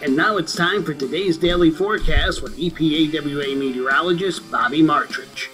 And now it's time for today's daily forecast with EPAWA meteorologist Bobby Martrich.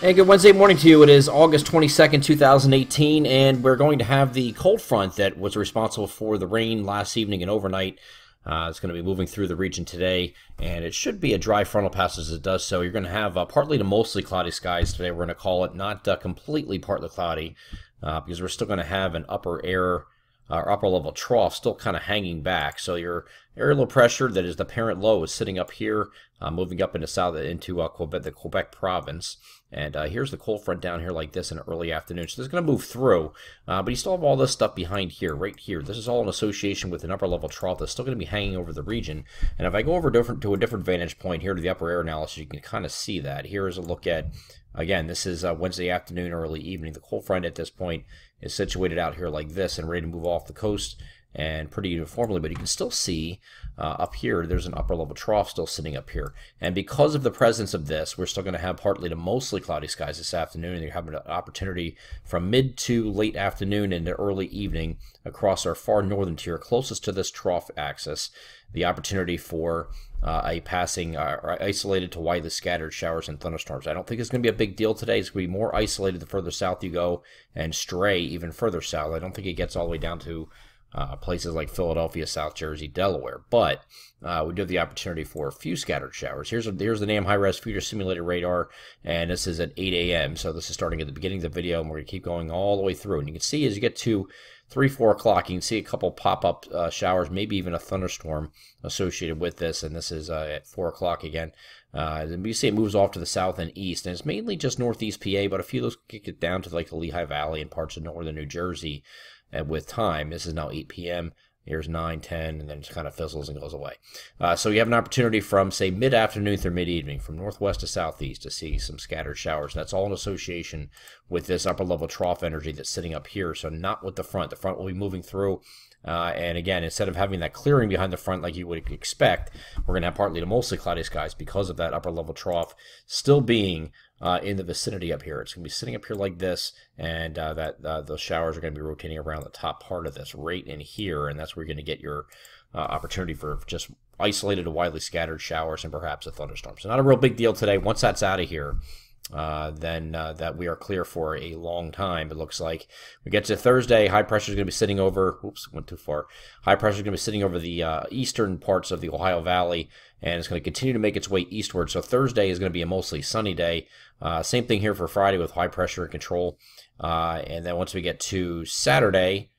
Hey, good Wednesday morning to you. It is August 22nd, 2018, and we're going to have the cold front that was responsible for the rain last evening and overnight. It's going to be moving through the region today, and it should be a dry frontal pass as it does so. You're going to have partly to mostly cloudy skies today. We're going to call it not completely partly cloudy because we're still going to have an upper air or upper level trough still kind of hanging back. So your air low pressure that is the parent low is sitting up here, moving up into Quebec, the Quebec province. And here's the cold front down here like this in the early afternoon. So this is going to move through, but you still have all this stuff behind here, right here. This is all in association with an upper level trough that's still going to be hanging over the region. And if I go over to a different vantage point here to the upper air analysis, you can kind of see that. Here is a look at, again, this is Wednesday afternoon, early evening. The cold front at this point is situated out here like this and ready to move off the coast and pretty uniformly, but you can still see up here there's an upper level trough still sitting up here, and because of the presence of this, we're still going to have partly to mostly cloudy skies this afternoon, and you have an opportunity from mid to late afternoon into early evening across our far northern tier closest to this trough axis, the opportunity for a passing isolated to widely scattered showers and thunderstorms. I don't think it's going to be a big deal today. It's going to be more isolated the further south you go and stray even further south. I don't think it gets all the way down to places like Philadelphia, South Jersey, Delaware, but we do have the opportunity for a few scattered showers. Here's the NAM high-res future simulated radar, and this is at 8 a.m., so this is starting at the beginning of the video, and we're going to keep going all the way through. And you can see as you get to 3, 4 o'clock, you can see a couple pop-up showers, maybe even a thunderstorm associated with this, and this is at 4 o'clock again. And you see it moves off to the south and east, and it's mainly just northeast PA, but a few of those kick it down to like the Lehigh Valley and parts of northern New Jersey. And with time, this is now 8 p.m., here's 9, 10, and then it kind of fizzles and goes away. So you have an opportunity from, say, mid-afternoon through mid-evening, from northwest to southeast, to see some scattered showers. That's all in association with this upper-level trough energy that's sitting up here, so not with the front. The front will be moving through, and again, instead of having that clearing behind the front like you would expect, we're going to have partly to mostly cloudy skies because of that upper-level trough still being in the vicinity up here. It's going to be sitting up here like this, and those showers are going to be rotating around the top part of this right in here, and that's where you're going to get your opportunity for just isolated to widely scattered showers and perhaps a thunderstorm. So not a real big deal today. Once that's out of here, then that we are clear for a long time. It looks like we get to Thursday, high pressure is going to be sitting over, oops, went too far. High pressure is going to be sitting over the eastern parts of the Ohio Valley, and it's going to continue to make its way eastward. So Thursday is going to be a mostly sunny day. Same thing here for Friday with high pressure and control. And then once we get to Saturday,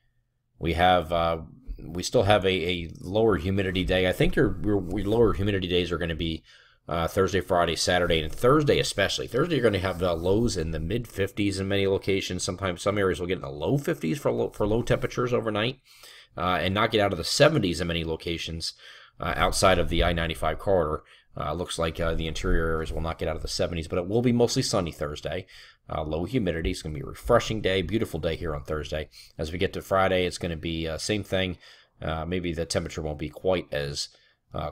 we still have a lower humidity day. I think your lower humidity days are going to be Thursday, Friday, Saturday, and Thursday especially. Thursday you're going to have lows in the mid-50s in many locations. Sometimes some areas will get in the low 50s for low temperatures overnight, and not get out of the 70s in many locations outside of the I-95 corridor. Looks like the interior areas will not get out of the 70s, but it will be mostly sunny Thursday. Low humidity. It's going to be a refreshing day, beautiful day here on Thursday. As we get to Friday, it's going to be same thing. Maybe the temperature won't be quite as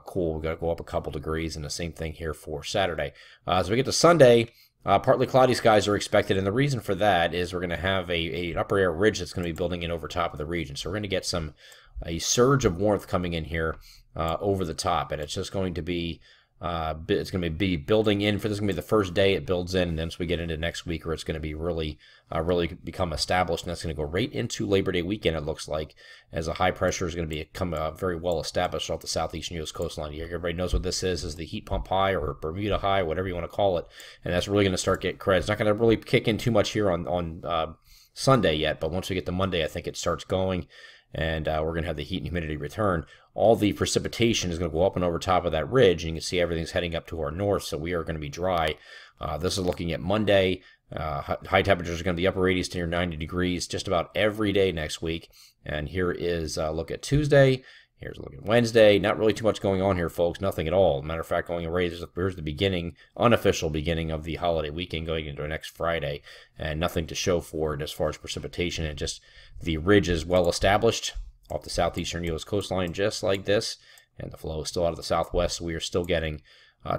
cool. We've got to go up a couple degrees, and the same thing here for Saturday. As we get to Sunday, partly cloudy skies are expected, and the reason for that is we're going to have an upper air ridge that's going to be building in over top of the region. So we're going to get a surge of warmth coming in here over the top, and it's just going to be it's going to be building in. For this is going to be the first day it builds in, and then as we get into next week, where it's going to be really become established, and that's going to go right into Labor Day weekend, it looks like, as a high pressure is going to become very well established off the southeastern U.S. coastline. Everybody knows what this is the heat pump high or Bermuda high, whatever you want to call it, and that's really going to start getting credit. It's not going to really kick in too much here on Sunday yet, but once we get to Monday, I think it starts going, and we're going to have the heat and humidity return. All the precipitation is going to go up and over top of that ridge, and you can see everything's heading up to our north, so we are going to be dry. This is looking at Monday. High temperatures are going to be upper 80s to near 90 degrees just about every day next week. And here is a look at Tuesday. Here's a look at Wednesday. Not really too much going on here, folks. Nothing at all. Matter of fact, going away, here's the beginning, unofficial beginning of the holiday weekend going into next Friday, and nothing to show for it as far as precipitation. And just the ridge is well established off the southeastern U.S. coastline, just like this, and the flow is still out of the southwest, so we are still getting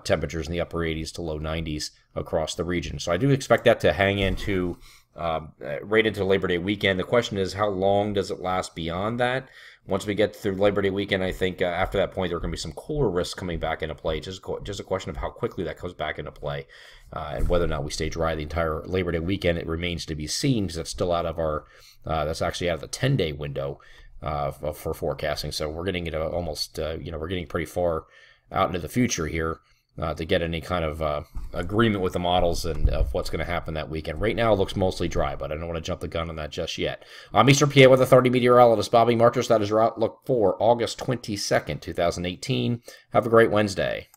temperatures in the upper 80s to low 90s across the region. So I do expect that to hang into right into Labor Day weekend. The question is, how long does it last beyond that? Once we get through Labor Day weekend, I think after that point, there are going to be some cooler risks coming back into play. Just a question of how quickly that comes back into play, and whether or not we stay dry the entire Labor Day weekend. It remains to be seen, because that's still out of our that's actually out of the 10-day window for forecasting. So we're getting into almost we're getting pretty far out into the future here to get any kind of agreement with the models and of what's going to happen that weekend. Right now, it looks mostly dry, but I don't want to jump the gun on that just yet. I'm Eastern PA with Authority Meteorologist Bobby Marcus. That is your outlook for August 22nd, 2018. Have a great Wednesday.